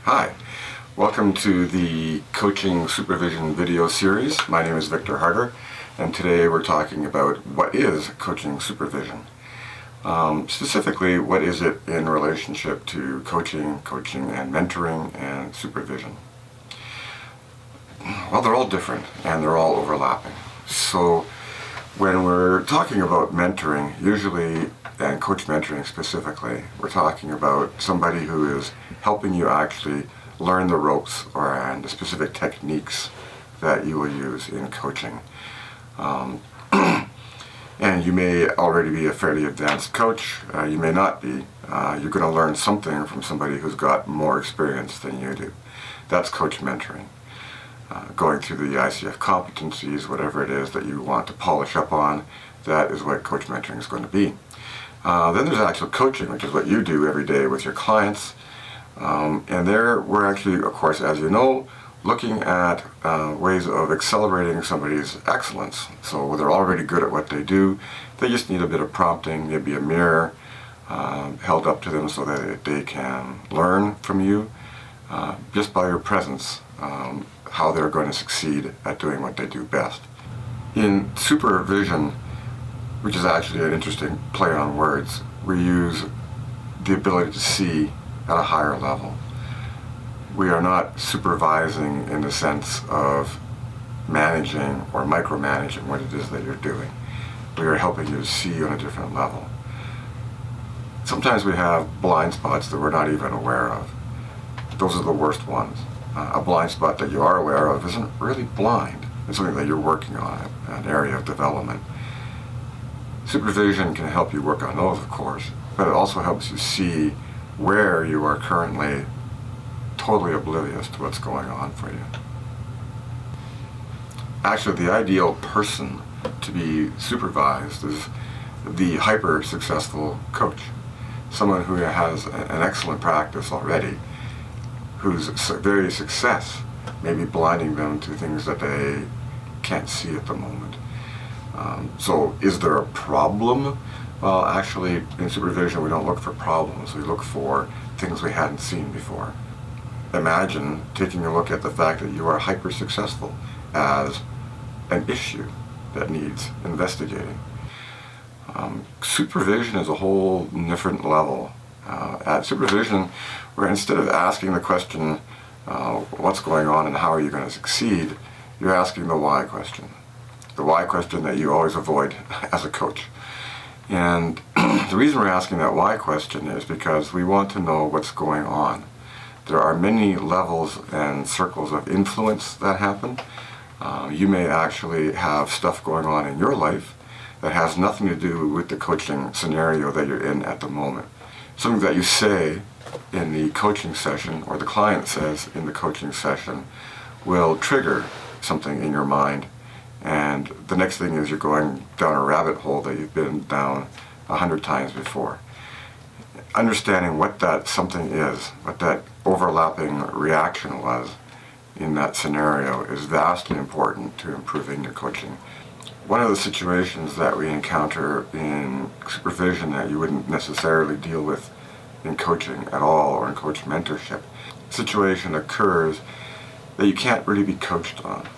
Hi, welcome to the Coaching Supervision video series. My name is Victor Harder, and today we're talking about what is coaching supervision. Specifically, what is it in relationship to coaching and mentoring, and supervision? Well, they're all different and they're all overlapping. So when we're talking about mentoring, usually, and coach mentoring specifically, we're talking about somebody who is helping you actually learn the ropes and the specific techniques that you will use in coaching. And you may already be a fairly advanced coach, you may not be. You're going to learn something from somebody who's got more experience than you do. That's coach mentoring. Going through the ICF competencies, whatever it is that you want to polish up on, that is what coach mentoring is going to be. Then there's actual coaching, which is what you do every day with your clients. And there we're actually, of course, as you know, looking at ways of accelerating somebody's excellence. So they're already good at what they do, they just need a bit of prompting, maybe a mirror held up to them so that they can learn from you just by your presence, how they're going to succeed at doing what they do best. In supervision, which is actually an interesting play on words, we use the ability to see at a higher level. We are not supervising in the sense of managing or micromanaging what it is that you're doing. We are helping you to see on a different level. Sometimes we have blind spots that we're not even aware of. Those are the worst ones. A blind spot that you are aware of isn't really blind. It's something that you're working on, an area of development. Supervision can help you work on those, of course, but it also helps you see where you are currently totally oblivious to what's going on for you. Actually, the ideal person to be supervised is the hyper-successful coach. Someone who has an excellent practice already, whose very success may be blinding them to things that they can't see at the moment. So is there a problem? Well, actually, in supervision, we don't look for problems. We look for things we hadn't seen before. Imagine taking a look at the fact that you are hyper-successful as an issue that needs investigating. Supervision is a whole different level. At supervision, where instead of asking the question, what's going on and how are you going to succeed, you're asking the why question. The why question that you always avoid as a coach. And the reason we're asking that why question is because we want to know what's going on. There are many levels and circles of influence that happen. You may actually have stuff going on in your life that has nothing to do with the coaching scenario that you're in at the moment. Something that you say in the coaching session, or the client says in the coaching session, will trigger something in your mind, and the next thing is you're going down a rabbit hole that you've been down 100 times before. Understanding what that something is, what that overlapping reaction was in that scenario, is vastly important to improving your coaching. One of the situations that we encounter in supervision that you wouldn't necessarily deal with in coaching at all, or in coach mentorship, situation occurs that you can't really be coached on.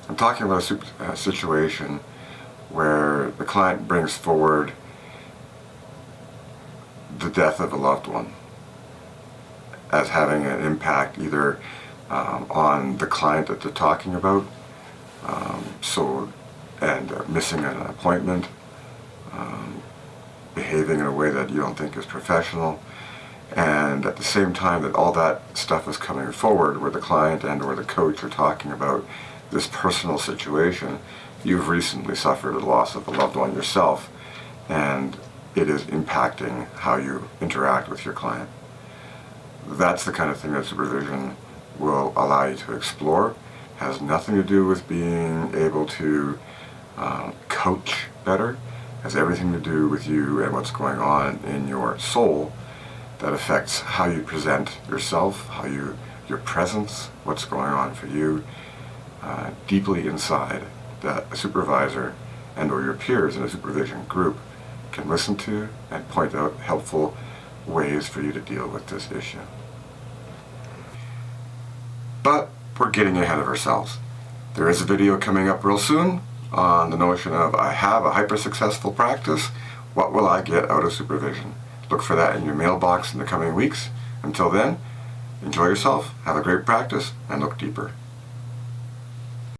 I'm talking about a situation where the client brings forward the death of a loved one as having an impact either on the client that they're talking about, missing an appointment, behaving in a way that you don't think is professional, and at the same time that all that stuff is coming forward where the client and or the coach are talking about this personal situation, you've recently suffered a loss of a loved one yourself, and it is impacting how you interact with your client. That's the kind of thing that supervision will allow you to explore. It has nothing to do with being able to coach better. It has everything to do with you and what's going on in your soul that affects how you present yourself, your presence, what's going on for you deeply inside, that a supervisor and or your peers in a supervision group can listen to and point out helpful ways for you to deal with this issue. we're getting ahead of ourselves. There is a video coming up real soon on the notion of, I have a hyper-successful practice, what will I get out of supervision? Look for that in your mailbox in the coming weeks. Until then, enjoy yourself, have a great practice, and look deeper.